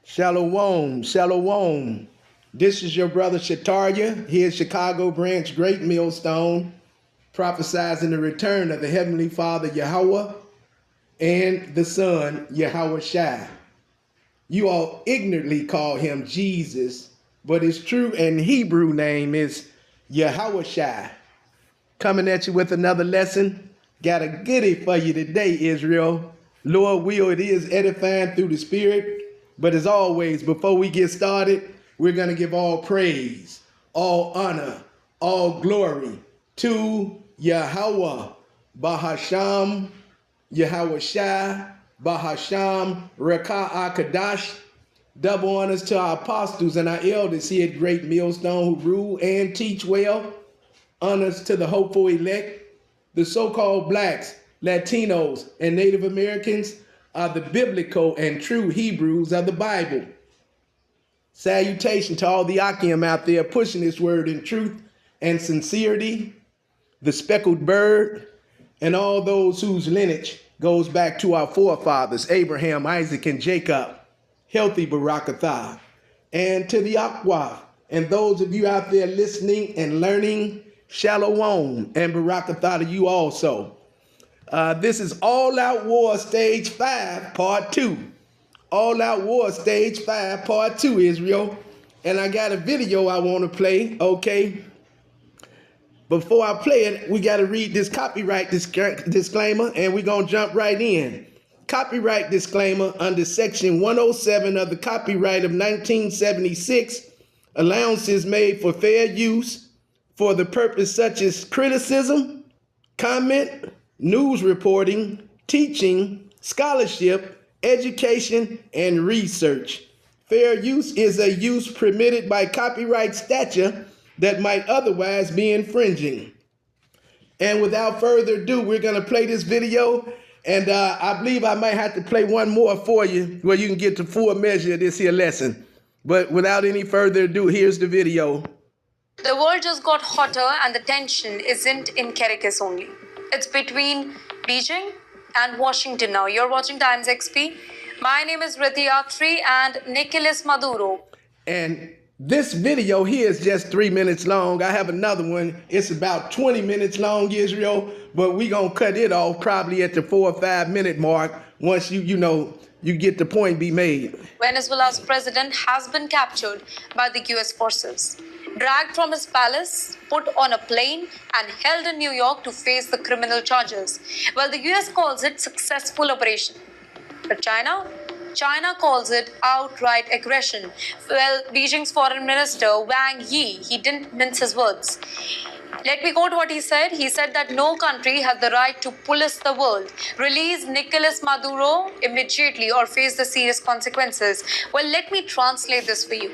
Shalom, shalom. This is your brother Shataria, here at Chicago Branch Great Millstone, prophesizing the return of the Heavenly Father Yahweh and the Son Yahweh Shai. You all ignorantly call him Jesus, but his true and Hebrew name is Yahweh Shai. Coming at you with another lesson. Got a goodie for you today, Israel. Lord will, it is edifying through the Spirit. But as always, before we get started, we're going to give all praise, all honor, all glory to Yahweh, Bahasham, Yahweh Shai, Bahasham, Rekah Akadash. Double honors to our apostles and our elders here at Great Millstone who rule and teach well. Honors to the hopeful elect. The so-called blacks, Latinos, and Native Americans are the biblical and true Hebrews of the Bible. Salutation to all the Akim out there pushing this word in truth and sincerity, the speckled bird, and all those whose lineage goes back to our forefathers, Abraham, Isaac, and Jacob, healthy Barakatah, and to the Aqua, and those of you out there listening and learning, Shalom, and Barakatah to you also. This is All Out War Stage 5, Part 2. All Out War Stage 5, Part 2, Israel. And I got a video I want to play, okay? Before I play it, we got to read this copyright disclaimer, and we're going to jump right in. Copyright disclaimer under Section 107 of the Copyright of 1976, allowances made for fair use for the purpose such as criticism, comment, news reporting, teaching, scholarship, education, and research. Fair use is a use permitted by copyright statute that might otherwise be infringing. And without further ado, we're going to play this video, and I believe I might have to play one more for you where you can get the full measure of this here lesson. But without any further ado, here's the video. The world just got hotter, and the tension isn't in Caracas only. It's between Beijing and Washington now. You're watching Times XP. My name is Rithi Atri and Nicolas Maduro. And this video here is just 3 minutes long. I have another one. It's about 20 minutes long, Israel, but we're going to cut it off probably at the 4 or 5 minute mark once you get the point be made. Venezuela's president has been captured by the US forces, dragged from his palace, put on a plane, and held in New York to face the criminal charges. Well, the US calls it successful operation. But China calls it outright aggression. Well, Beijing's foreign minister, Wang Yi, he didn't mince his words. Let me quote what he said. He said that no country has the right to police the world. Release Nicolas Maduro immediately or face the serious consequences. Well, let me translate this for you.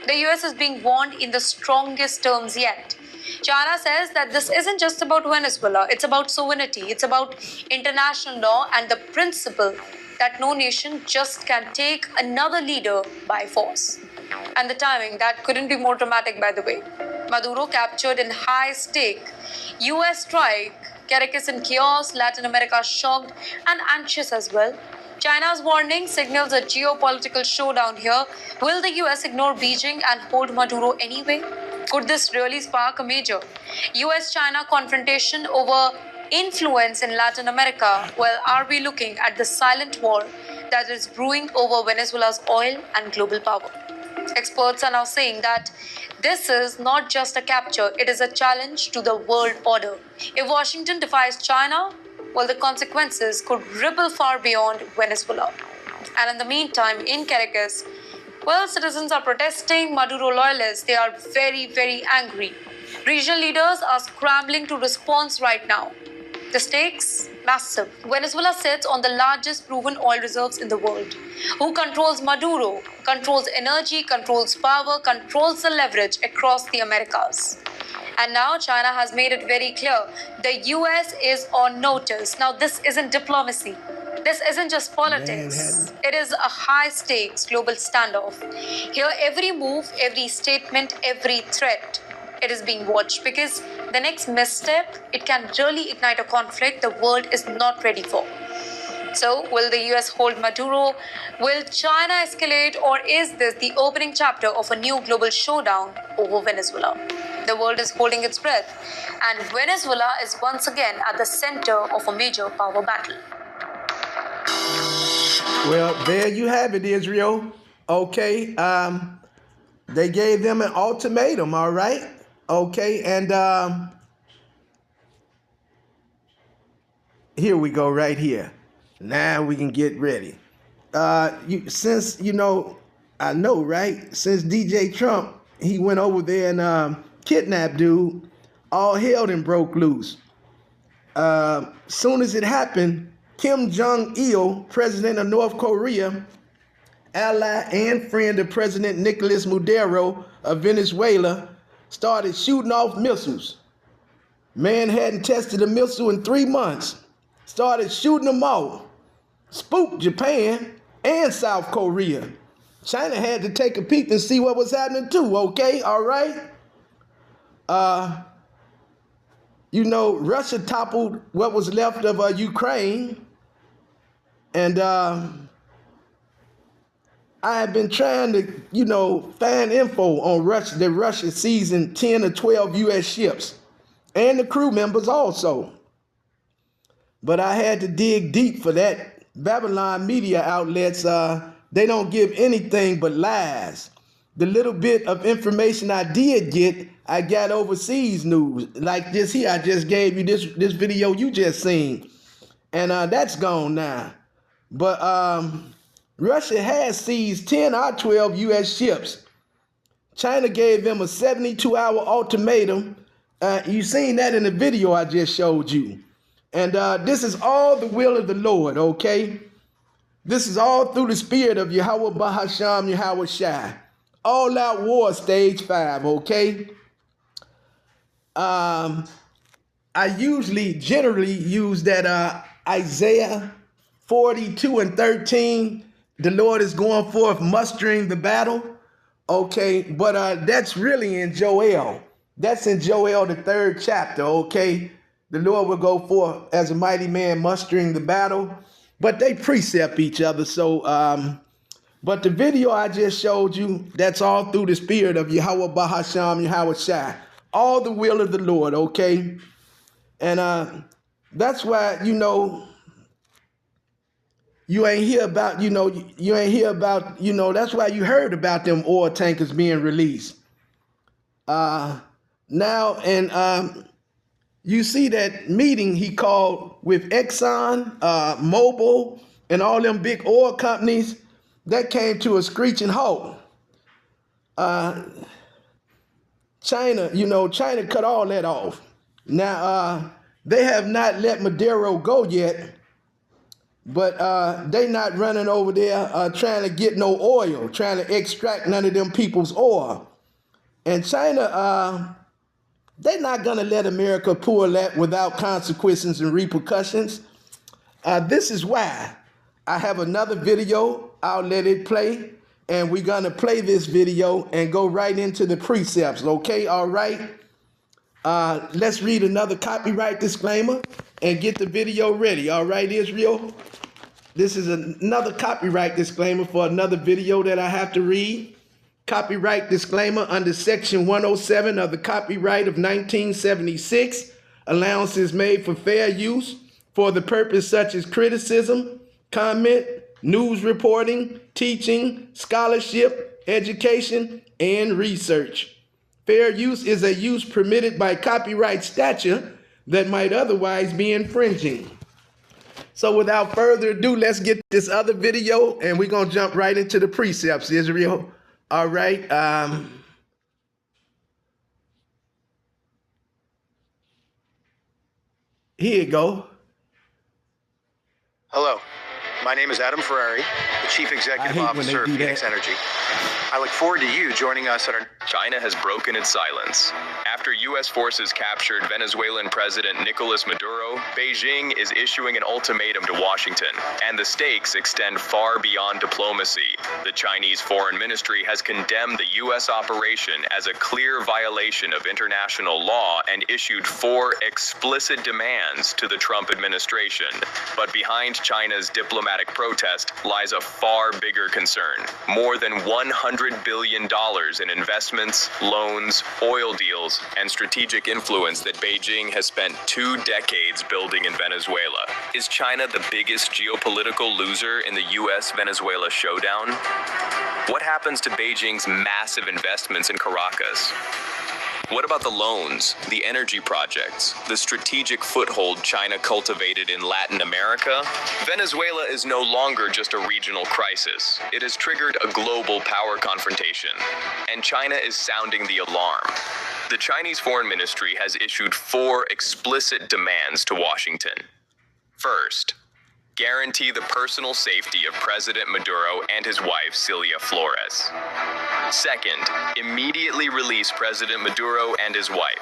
The US is being warned in the strongest terms yet. China says that this isn't just about Venezuela, it's about sovereignty, it's about international law and the principle that no nation just can take another leader by force. And the timing, that couldn't be more dramatic, by the way. Maduro captured in high stake, US strike, Caracas in chaos, Latin America shocked and anxious as well. China's warning signals a geopolitical showdown here. Will the US ignore Beijing and hold Maduro anyway? Could this really spark a major US-China confrontation over influence in Latin America? Well, are we looking at the silent war that is brewing over Venezuela's oil and global power? Experts are now saying that this is not just a capture, it is a challenge to the world order. If Washington defies China, well, the consequences could ripple far beyond Venezuela. And in the meantime, in Caracas, well, citizens are protesting. Maduro loyalists, they are very, very angry. Regional leaders are scrambling to respond right now. The stakes, massive. Venezuela sits on the largest proven oil reserves in the world. Who controls Maduro? Controls energy, controls power, controls the leverage across the Americas. And now China has made it very clear. The US is on notice. Now, this isn't diplomacy. This isn't just politics. It is a high-stakes global standoff. Here, every move, every statement, every threat, it is being watched because the next misstep, it can really ignite a conflict the world is not ready for. So, will the US hold Maduro? Will China escalate? Or is this the opening chapter of a new global showdown over Venezuela? The world is holding its breath, and Venezuela is once again at the center of a major power battle. Well, there you have it, Israel. Okay. They gave them an ultimatum, all right? Okay, and here we go right here. Now we can get ready. Since, I know, right? Since DJ Trump, he went over there and kidnapped dude, all hell done broke loose. Soon as it happened, Kim Jong-il, president of North Korea, ally and friend of President Nicolas Maduro of Venezuela, started shooting off missiles. Man hadn't tested a missile in 3 months. Started shooting them off. Spooked Japan and South Korea. China had to take a peek and see what was happening too, okay? All right? Russia toppled what was left of Ukraine. And I have been trying to, find info on Russia, that Russia seizing 10 or 12 U.S. ships and the crew members also. But I had to dig deep for that. Babylon media outlets, they don't give anything but lies. The little bit of information I did get, I got overseas news. Like this here, I just gave you this video you just seen. And that's gone now. But Russia has seized 10 or 12 U.S. ships. China gave them a 72-hour ultimatum. You seen that in the video I just showed you. And this is all the will of the Lord, okay? This is all through the spirit of Yahweh Bahasham Yahweh Shai. All out war stage 5, okay? I generally use that Isaiah 42 and 13. The Lord is going forth mustering the battle. Okay, but that's really in Joel. That's in Joel, the 3rd chapter, okay? The Lord will go forth as a mighty man mustering the battle. But they precept each other. So, but the video I just showed you, that's all through the spirit of Yahweh Bahasham Yahweh Shai. All the will of the Lord, okay? And that's why, you ain't hear about, that's why you heard about them oil tankers being released. Now, and you see that meeting he called with Exxon, Mobil, and all them big oil companies, that came to a screeching halt. China cut all that off. Now, they have not let Maduro go yet. But they not running over there trying to get no oil, trying to extract none of them people's oil. And China, they're not going to let America pull that without consequences and repercussions. This is why I have another video. I'll let it play. And we're going to play this video and go right into the precepts. Okay, all right? Let's read another copyright disclaimer and get the video ready. All right, Israel? This is another copyright disclaimer for another video that I have to read. Copyright disclaimer under Section 107 of the Copyright of 1976. Allowances made for fair use for the purpose such as criticism, comment, news reporting, teaching, scholarship, education, and research. Fair use is a use permitted by copyright statute that might otherwise be infringing. So without further ado, let's get this other video and we're going to jump right into the precepts, Israel. All right. Here you go. Hello. My name is Adam Ferrari, the Chief Executive Officer of Phoenix Energy. I look forward to you joining us at our... China has broken its silence. After U.S. forces captured Venezuelan President Nicolas Maduro, Beijing is issuing an ultimatum to Washington, and the stakes extend far beyond diplomacy. The Chinese Foreign Ministry has condemned the U.S. operation as a clear violation of international law and issued 4 explicit demands to the Trump administration. But behind China's diplomatic protest lies a far bigger concern. More than $100 billion in investments, loans, oil deals, and strategic influence that Beijing has spent 2 decades building in Venezuela. Is China the biggest geopolitical loser in the U.S.-Venezuela showdown? What happens to Beijing's massive investments in Caracas? What about the loans, the energy projects, the strategic foothold China cultivated in Latin America? Venezuela is no longer just a regional crisis. It has triggered a global power confrontation, and China is sounding the alarm. The Chinese Foreign Ministry has issued 4 explicit demands to Washington. First, guarantee the personal safety of President Maduro and his wife, Cilia Flores. Second, immediately release President Maduro and his wife.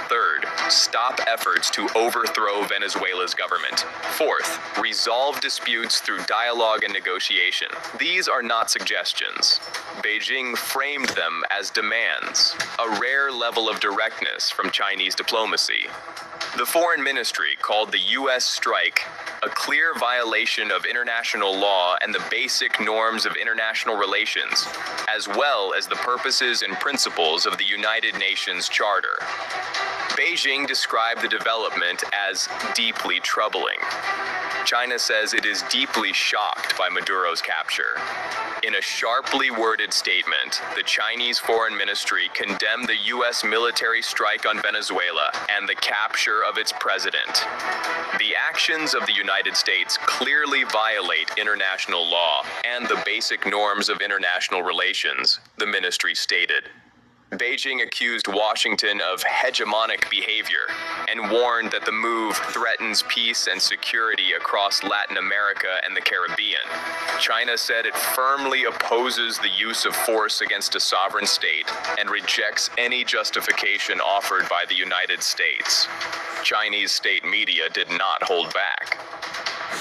Third, stop efforts to overthrow Venezuela's government. Fourth, resolve disputes through dialogue and negotiation. These are not suggestions. Beijing framed them as demands, a rare level of directness from Chinese diplomacy. The Foreign Ministry called the U.S. strike a clear violation of international law and the basic norms of international relations, as well as the purposes and principles of the United Nations Charter. Beijing described the development as deeply troubling. China says it is deeply shocked by Maduro's capture. In a sharply worded statement, the Chinese Foreign Ministry condemned the U.S. military strike on Venezuela and the capture of its president. The actions of the United States clearly violate international law and the basic norms of international relations, the ministry stated. Beijing accused Washington of hegemonic behavior and warned that the move threatens peace and security across Latin America and the Caribbean. China said it firmly opposes the use of force against a sovereign state and rejects any justification offered by the United States. Chinese state media did not hold back.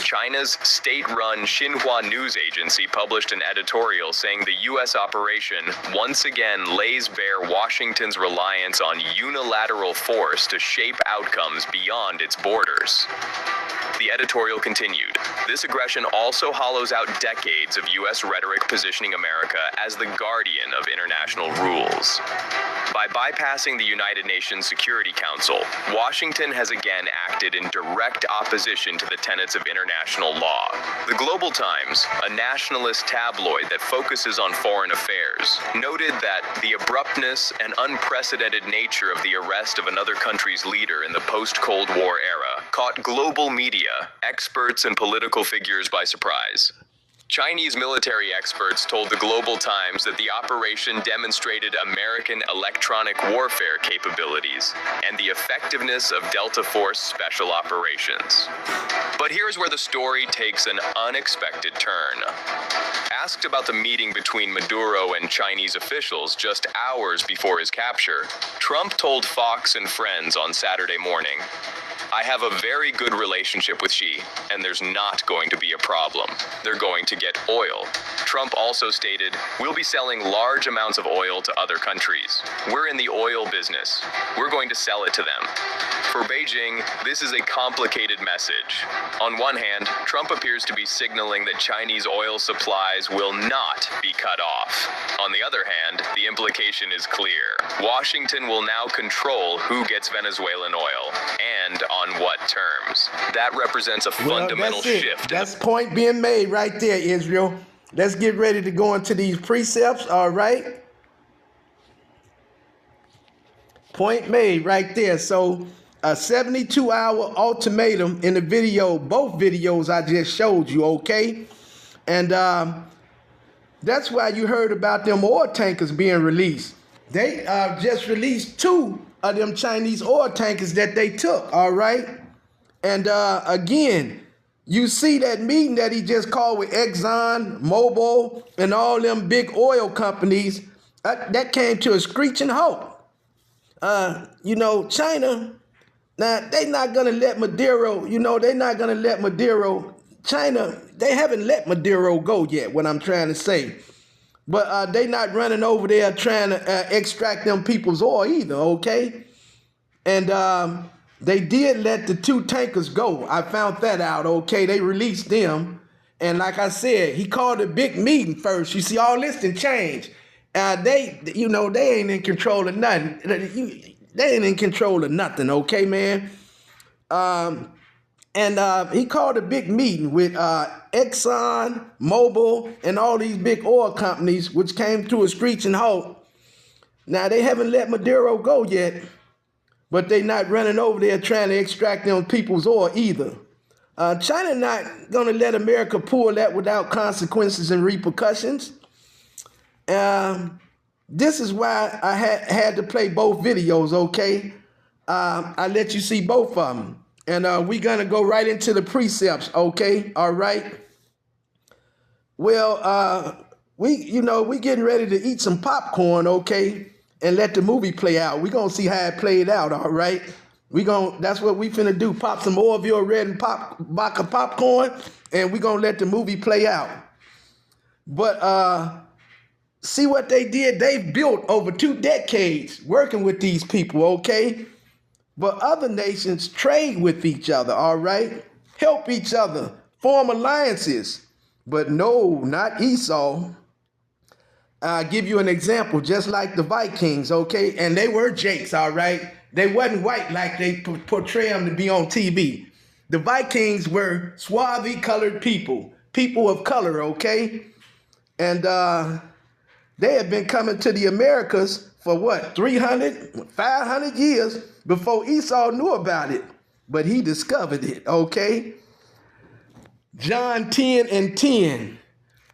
China's state-run Xinhua news agency published an editorial saying the U.S. operation once again lays bare Washington's reliance on unilateral force to shape outcomes beyond its borders. The editorial continued, "This aggression also hollows out decades of U.S. rhetoric positioning America as the guardian of international rules. By bypassing the United Nations Security Council, Washington has again acted in direct opposition to the tenets of international law." The Global Times, a nationalist tabloid that focuses on foreign affairs, noted that the abruptness and unprecedented nature of the arrest of another country's leader in the post-Cold War era caught global media, experts, and political figures by surprise. Chinese military experts told the Global Times that the operation demonstrated American electronic warfare capabilities and the effectiveness of Delta Force special operations. But here's where the story takes an unexpected turn. Asked about the meeting between Maduro and Chinese officials just hours before his capture, Trump told Fox and Friends on Saturday morning, "I have a very good relationship with Xi, and there's not going to be a problem. They're going to get oil." Trump also stated, "We'll be selling large amounts of oil to other countries. We're in the oil business. We're going to sell it to them." For Beijing, this is a complicated message. On one hand, Trump appears to be signaling that Chinese oil supplies will not be cut off. On the other hand, the implication is clear. Washington will now control who gets Venezuelan oil and on what terms. That represents a fundamental shift. That's point being made right there, Israel. Let's get ready to go into these precepts, all right? Point made right there. So a 72-hour ultimatum in the video, both videos I just showed you, okay? And that's why you heard about them oil tankers being released. They just released 2 of them Chinese oil tankers that they took, all right? And again, You see that meeting that he just called with Exxon, Mobil, and all them big oil companies, that came to a screeching halt. China, now they not gonna let Maduro, China, they haven't let Maduro go yet, what I'm trying to say. But they not running over there trying to extract them people's oil either, okay? And they did let the 2 tankers go. I found that out, okay? They released them. And like I said, he called a big meeting first. You see, all this done changed. They ain't in control of nothing. They ain't in control of nothing, okay, man? And he called a big meeting with Exxon, Mobil, and all these big oil companies, which came to a screeching halt. Now, they haven't let Maduro go yet, but they not running over there trying to extract them people's oil either. China not going to let America pull that without consequences and repercussions. This is why I had to play both videos, okay? I let you see both of them. And we're going to go right into the precepts, okay? All right? Well, we getting ready to eat some popcorn, okay? And let the movie play out. We're going to see how it played out, all right? That's what we finna do. Pop some Orville Red and vodka popcorn, and we're going to let the movie play out. But see what they did? They've built over 2 decades working with these people, okay? But other nations trade with each other, all right? Help each other, form alliances. But no, not Esau. I'll give you an example, just like the Vikings, okay? And they were jakes, all right? They wasn't white like they portray them to be on TV. The Vikings were swarthy colored people of color, okay? And they had been coming to the Americas for what, 300, 500 years before Esau knew about it. But he discovered it, okay? John 10:10.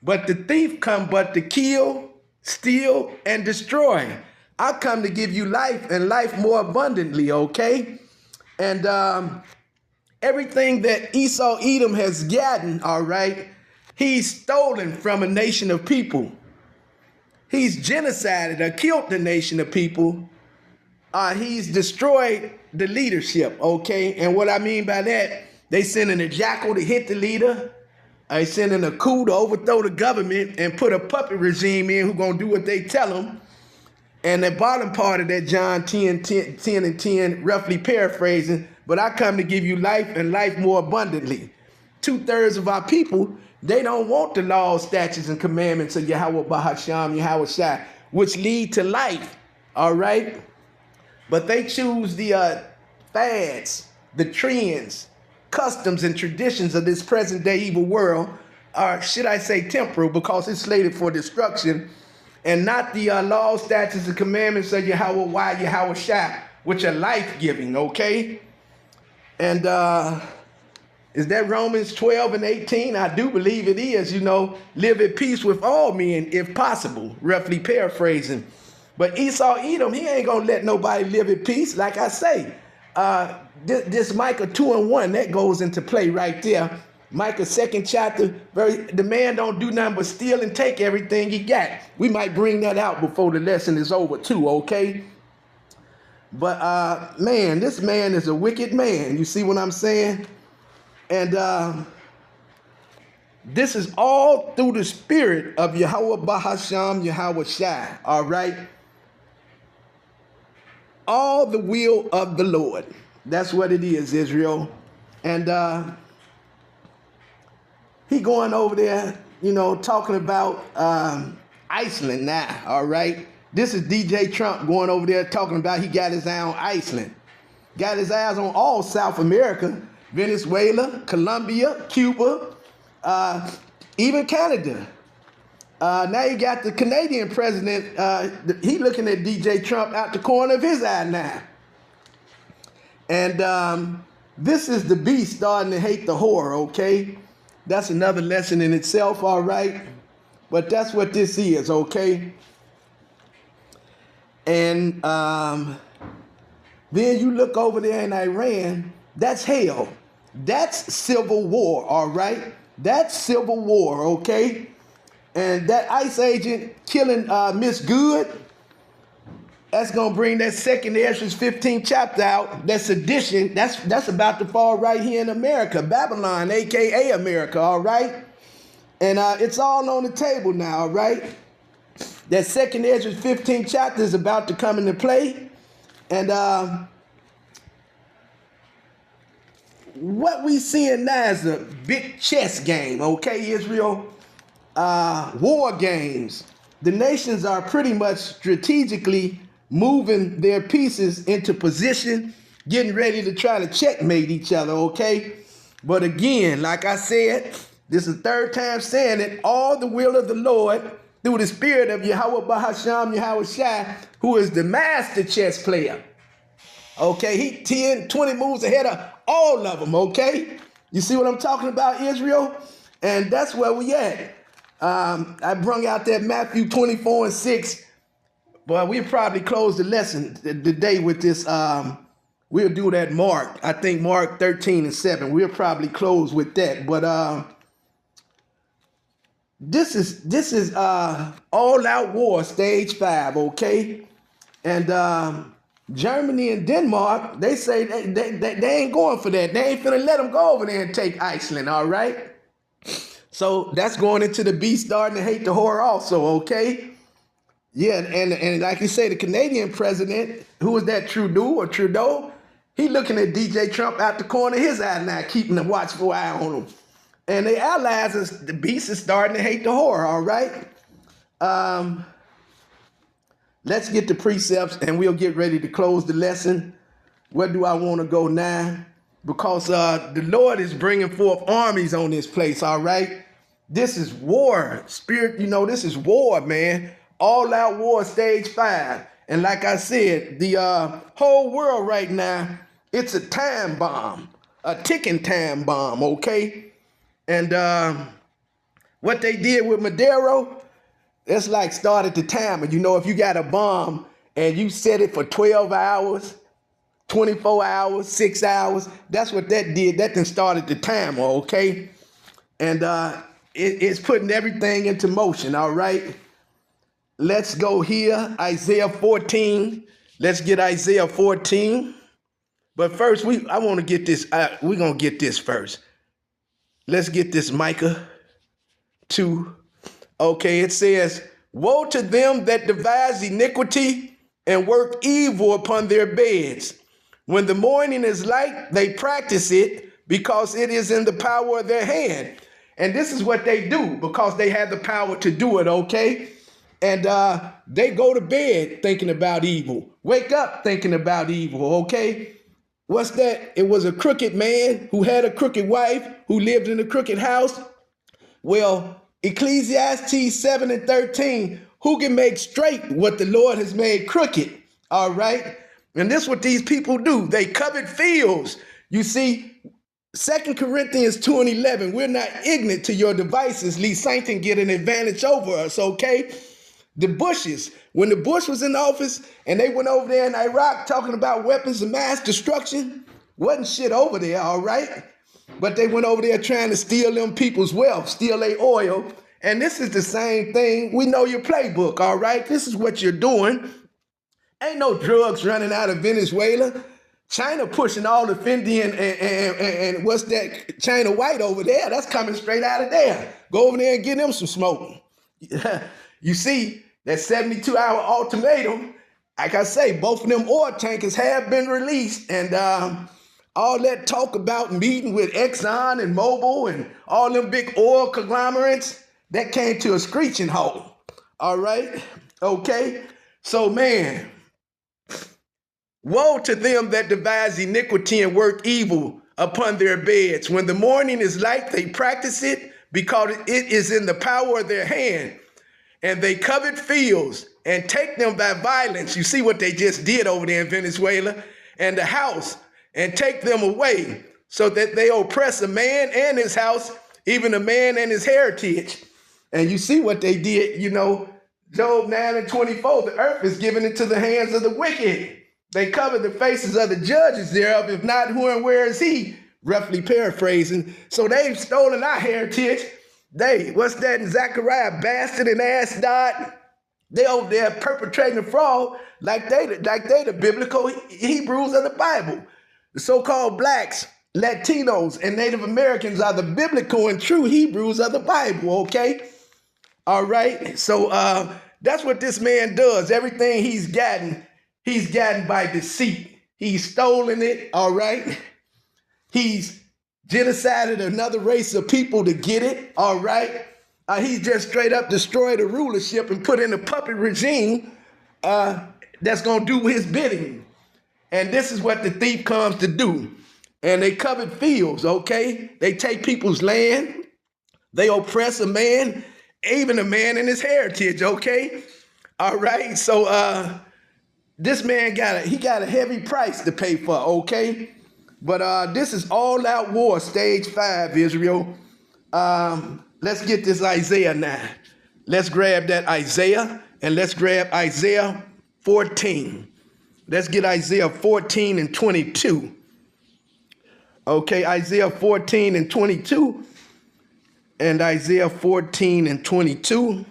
But the thief come but to kill, steal, and destroy. I come to give you life and life more abundantly, okay? And everything that Esau Edom has gotten, all right, he's stolen from a nation of people. He's genocided or killed the nation of people. He's destroyed the leadership, okay? And what I mean by that, they sending a jackal to hit the leader. They sending a coup to overthrow the government and put a puppet regime in who gonna do what they tell them. And the bottom part of that John 10:10, roughly paraphrasing, but I come to give you life and life more abundantly. 2/3 of our people, they don't want the laws, statutes, and commandments of Yahweh Bahasham, Yahweh Shai, which lead to life, all right? But they choose the fads, the trends, customs, and traditions of this present-day evil world, or should I say temporal, because it's slated for destruction, and not the laws, statutes, and commandments of Yahweh Yahweh Shai, which are life-giving, okay? And is that Romans 12:18? I do believe it is, live at peace with all men, if possible, roughly paraphrasing. But Esau Edom, he ain't gonna let nobody live at peace. Like I say, this Micah 2:1, that goes into play right there. Micah 2nd chapter, the man don't do nothing but steal and take everything he got. We might bring that out before the lesson is over too, okay? But man, this man is a wicked man. You see what I'm saying? And this is all through the spirit of Yahweh Bahasham, Yahweh Shai, all right? All the will of the Lord. That's what it is, Israel. And he going over there, talking about Iceland now, all right? This is DJ Trump going over there talking about he got his eye on Iceland. Got his eyes on all South America, Venezuela, Colombia, Cuba, even Canada. Now you got the Canadian president, he looking at DJ Trump out the corner of his eye now. And this is the beast starting to hate the whore, okay? That's another lesson in itself, all right? But that's what this is, okay? And then you look over there in Iran, that's hell. That's civil war, all right? That's civil war, okay? And that ICE agent killing Miss Good, that's gonna bring that second Ezra's 15th chapter out. That sedition, that's about to fall right here in America, Babylon, aka America, all right? And it's all on the table now, all right? That second Ezra's 15th chapter is about to come into play. And what we seeing now is a big chess game, okay, Israel? War games. The nations are pretty much strategically moving their pieces into position, getting ready to try to checkmate each other, okay? But again, like I said, this is the third time saying it, all the will of the Lord through the spirit of Yahweh Bahasham Yahweh Shai, who is the master chess player. Okay, he 10, 20 moves ahead of all of them, okay? You see what I'm talking about, Israel? And that's where we at. I brung out that Matthew 24:6, but we'll probably close the lesson today with this. We'll do that Mark. I think Mark 13:7. We'll probably close with that. But this is all out war, stage 5, okay? And Germany and Denmark, they say they ain't going for that. They ain't finna let them go over there and take Iceland, all right? So that's going into the beast starting to hate the whore also, okay? Yeah, and like you say, the Canadian president, who is that, Trudeau? He looking at DJ Trump out the corner of his eye now, keeping a watchful eye on him. And the allies, the beast is starting to hate the whore, all right? Let's get the precepts and we'll get ready to close the lesson. Where do I want to go now? Because the Lord is bringing forth armies on this place, all right? This is war. Spirit, this is war, man. All out war, stage 5. And like I said, the whole world right now, it's a time bomb, a ticking time bomb, okay? And what they did with Maduro, it's like started the timer. If you got a bomb and you set it for 12 hours, 24 hours, 6 hours, that's what that did. That then started the timer, okay? And it's putting everything into motion, all right? Let's go here, Isaiah 14. Let's get Isaiah 14. But first, I want to get this. We're going to get this first. Let's get this Micah 2. Okay, it says, woe to them that devise iniquity and work evil upon their beds. When the morning is light, they practice it because it is in the power of their hand. And this is what they do because they have the power to do it, okay? And they go to bed thinking about evil. Wake up thinking about evil, okay? What's that? It was a crooked man who had a crooked wife who lived in a crooked house. Well, Ecclesiastes 7:13, who can make straight what the Lord has made crooked? All right. And this is what these people do. They covet fields. You see, 2 Corinthians 2:11, we're not ignorant to your devices, lest Satan get an advantage over us, okay? The Bushes, when the Bush was in office and they went over there in Iraq talking about weapons of mass destruction, wasn't shit over there, all right? But they went over there trying to steal them people's wealth, steal their oil. And this is the same thing. We know your playbook, all right? This is what you're doing. Ain't no drugs running out of Venezuela. China pushing all the Fendi and what's that, China White over there, that's coming straight out of there. Go over there and get them some smoke. You see, that 72-hour ultimatum, like I say, both of them oil tankers have been released. And all that talk about meeting with Exxon and Mobil and all them big oil conglomerates, that came to a screeching halt. All right? Okay? So, man, woe to them that devise iniquity and work evil upon their beds. When the morning is light, they practice it because it is in the power of their hand. And they covet fields and take them by violence. You see what they just did over there in Venezuela, and the house, and take them away, so that they oppress a man and his house, even a man and his heritage. And you see what they did, Job 9:24, the earth is given into the hands of the wicked. They cover the faces of the judges thereof. If not, who and where is he? roughly paraphrasing. So they've stolen our heritage. What's that in Zechariah? Bastard and Ashdod. They over there perpetrating a fraud like they the biblical Hebrews of the Bible. The so-called blacks, Latinos, and Native Americans are the biblical and true Hebrews of the Bible, okay? All right, so that's what this man does. Everything he's gotten by deceit. He's stolen it, all right? He's genocided another race of people to get it, all right? He's just straight up destroyed the rulership and put in a puppet regime that's going to do his bidding. And this is what the thief comes to do. And they covet fields, okay? They take people's land. They oppress a man, even a man in his heritage, okay? All right, so this man got a heavy price to pay for, okay? But this is all-out war, stage 5, Israel. Let's get this Isaiah now. Let's grab that Isaiah, and let's grab Isaiah 14. Let's get Isaiah 14 and 22. Okay, Isaiah 14 and 22. And Isaiah 14 and 22.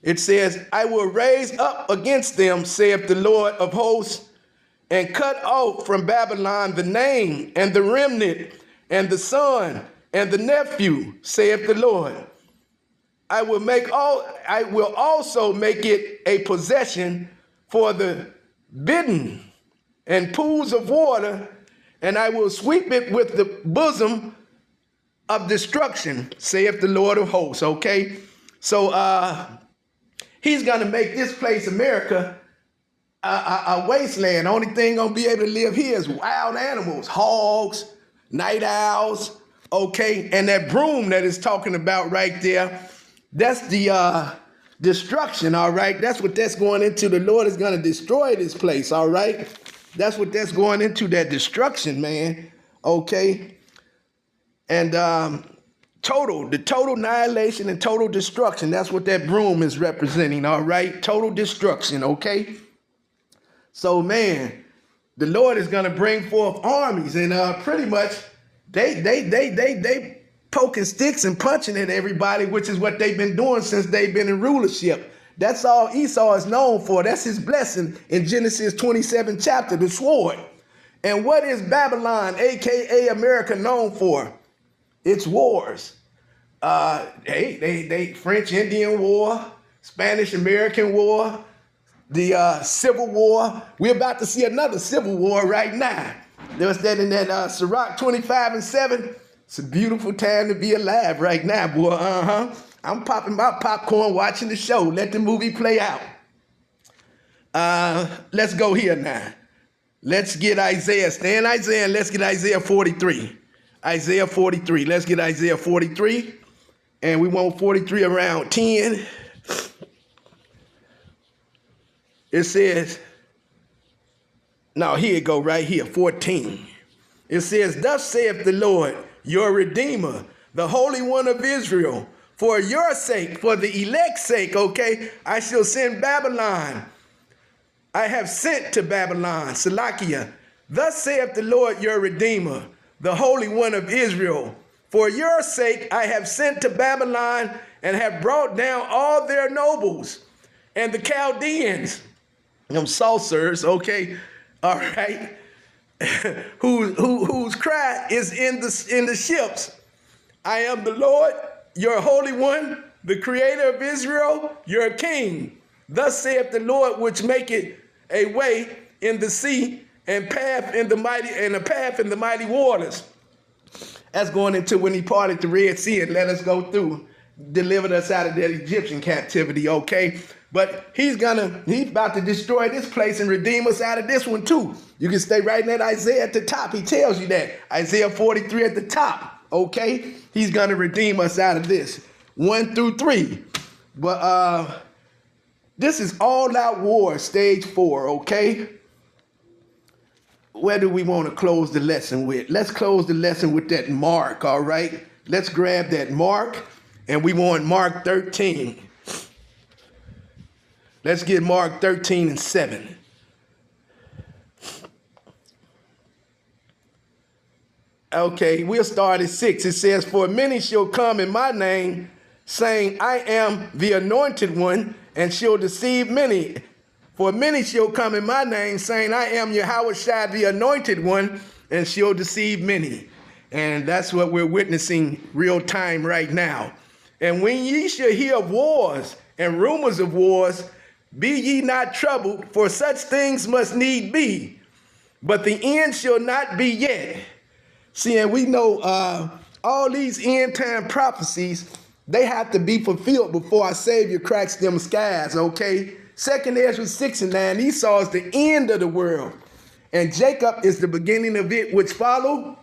It says, I will raise up against them, saith the Lord of hosts, and cut off from Babylon the name and the remnant and the son and the nephew, saith the Lord. I will also make it a possession for the bidden and pools of water, and I will sweep it with the bosom of destruction, saith the Lord of hosts, okay? So he's going to make this place, America, a wasteland. The only thing going to be able to live here is wild animals, hogs, night owls, okay? And that broom that is talking about right there, that's the destruction, all right? That's what that's going into. The Lord is going to destroy this place, all right? That's what that's going into, that destruction, man, okay? And the total annihilation and total destruction, that's what that broom is representing, all right? Total destruction, okay? So, man, the Lord is going to bring forth armies, and pretty much they poking sticks and punching at everybody, which is what they've been doing since they've been in rulership. That's all Esau is known for. That's his blessing in Genesis 27 chapter, the sword. And what is Babylon, a.k.a. America, known for? It's wars. They French-Indian War, Spanish-American War, the Civil War. We're about to see another civil war right now. There was that in that Sirach 25 and 7. It's a beautiful time to be alive right now, boy. I'm popping my popcorn, watching the show. Let the movie play out. Let's go here now. Let's get Isaiah. Stay in Isaiah, and let's get Isaiah 43. Isaiah 43. Let's get Isaiah 43. And we want 43 around 10. It says, now here it go right here, 14. It says, thus saith the Lord, your Redeemer, the Holy One of Israel, for your sake, for the elect's sake, okay, I shall send Babylon. I have sent to Babylon, Salakia. Thus saith the Lord, your Redeemer, the Holy One of Israel. For your sake, I have sent to Babylon and have brought down all their nobles and the Chaldeans, them sorcerers, okay, all right, whose cry is in the ships. I am the Lord, your Holy One, the Creator of Israel, your King. Thus saith the Lord, which maketh a way in the sea and a path in the mighty waters. That's going into when he parted the Red Sea and let us go through, delivered us out of that Egyptian captivity, okay? But he's about to destroy this place and redeem us out of this one too. You can stay right in that Isaiah at the top. He tells you that. Isaiah 43 at the top, okay? He's going to redeem us out of this. 1 through 3. But this is all-out war, stage 4, okay? Where do we want to close the lesson with? Let's close the lesson with that Mark, all right? Let's grab that Mark, and we want Mark 13. Let's get Mark 13 and 7. Okay, we'll start at 6. It says, for many shall come in my name, saying, I am the anointed one, and shall deceive many. For many shall come in my name, saying, I am Yahushua, the anointed one, and shall deceive many. And that's what we're witnessing real time right now. And when ye shall hear of wars and rumors of wars, be ye not troubled, for such things must need be. But the end shall not be yet. See, and we know all these end time prophecies, they have to be fulfilled before our Savior cracks them skies, okay? 2nd Ezra 6:9, Esau is the end of the world, and Jacob is the beginning of it which follow.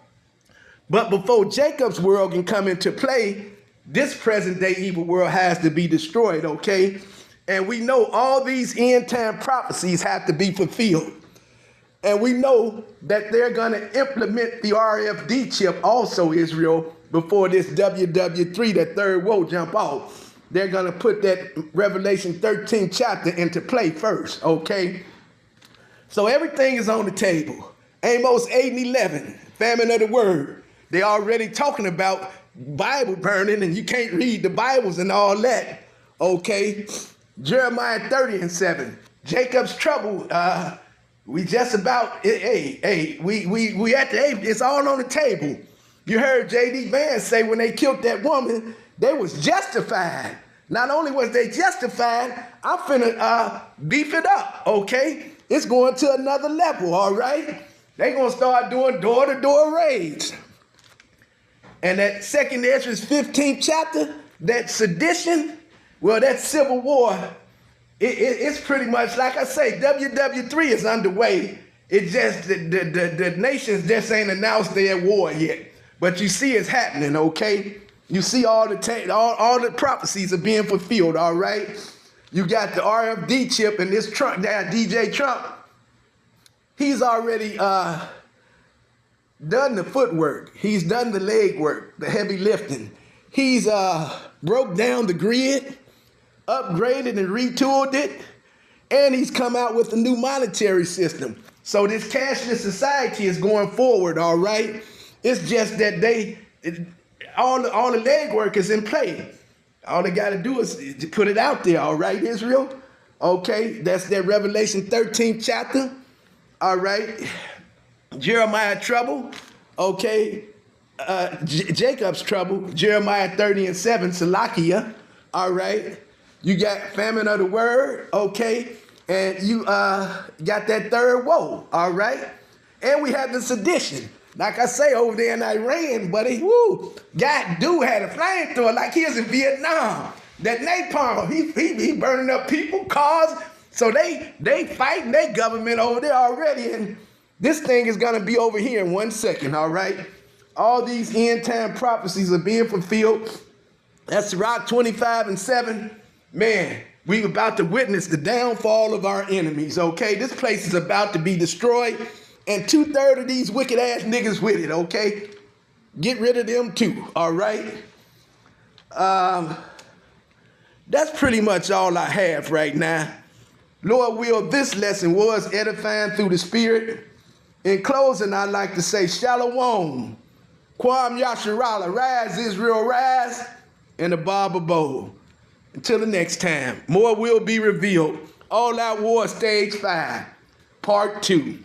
But before Jacob's world can come into play, this present day evil world has to be destroyed, okay? And we know all these end time prophecies have to be fulfilled. And we know that they're going to implement the RFD chip also, Israel, before this WW3, that third woe, jump off. They're going to put that Revelation 13 chapter into play first, okay? So everything is on the table. Amos 8:11, famine of the word. They're already talking about Bible burning, and you can't read the Bibles and all that, okay? Jeremiah 30:7, Jacob's trouble. We just about, we at the, it's all on the table. You heard J.D. Vance say when they killed that woman, they was justified. Not only was they justified, I'm finna beef it up, okay? It's going to another level, all right? They gonna start doing door-to-door raids. And that 2nd Ezra 15th chapter, that sedition, well, that civil war, it's pretty much, like I say, WW3 is underway. It just, the nations just ain't announced they're at war yet. But you see it's happening, okay? You see all the prophecies are being fulfilled, all right? You got the RFD chip and this Trump, that DJ Trump. He's already done the footwork. He's done the leg work, the heavy lifting. He's broke down the grid, upgraded and retooled it, and he's come out with a new monetary system. So this cashless society is going forward, all right? It's just that all the legwork is in play. All they got to do is put it out there, all right, Israel? Okay, that's that Revelation 13th chapter, all right? Jeremiah trouble, okay? Jacob's trouble, Jeremiah 30:7, Salakia, all right? You got famine of the word, okay? And you got that third woe, all right? And we have the sedition. Like I say, over there in Iran, buddy, dude had a flamethrower like he was in Vietnam. That napalm, he burning up people, cars. So they fighting their government over there already. And this thing is gonna be over here in 1 second, all right? All these end time prophecies are being fulfilled. That's Sirach 25:7. Man, we're about to witness the downfall of our enemies, okay? This place is about to be destroyed, and 2/3 of these wicked ass niggas with it, okay? Get rid of them too, all right? That's pretty much all I have right now. Lord will, this lesson was edifying through the Spirit. In closing, I'd like to say Shalom, Kwam Yasharala, rise Israel, rise, and the Baba Bowl. Until the next time, more will be revealed. All Out War Stage 5, Part 2.